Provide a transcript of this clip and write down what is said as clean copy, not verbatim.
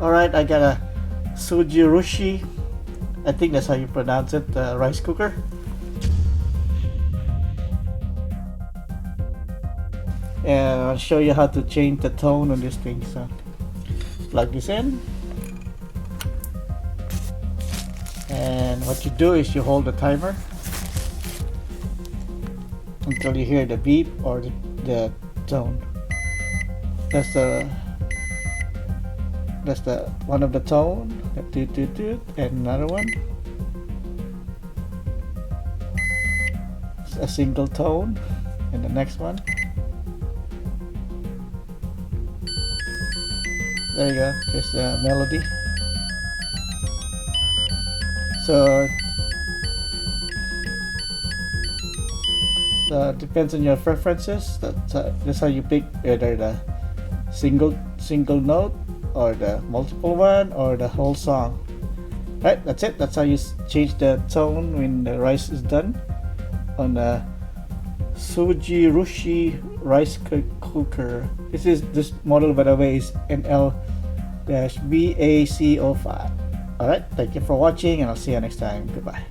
Alright, I got a Zojirushi, I think that's how you pronounce it, rice cooker. And I'll show you how to change the tone on this thing. So plug this in, and what you do is you hold the timer until you hear the beep or the tone. That's the one of the tone, the toot toot toot, and another one, a single tone, and the next one. There you go, there's the melody. So it depends on your preferences. That's how you pick either the single note or the multiple one or the whole song. Right, that's it. That's how you change the tone when the rice is done on the Zojirushi Rice Cooker. This model, by the way, is NL-BAC05. Alright, thank you for watching, and I'll see you next time. Goodbye.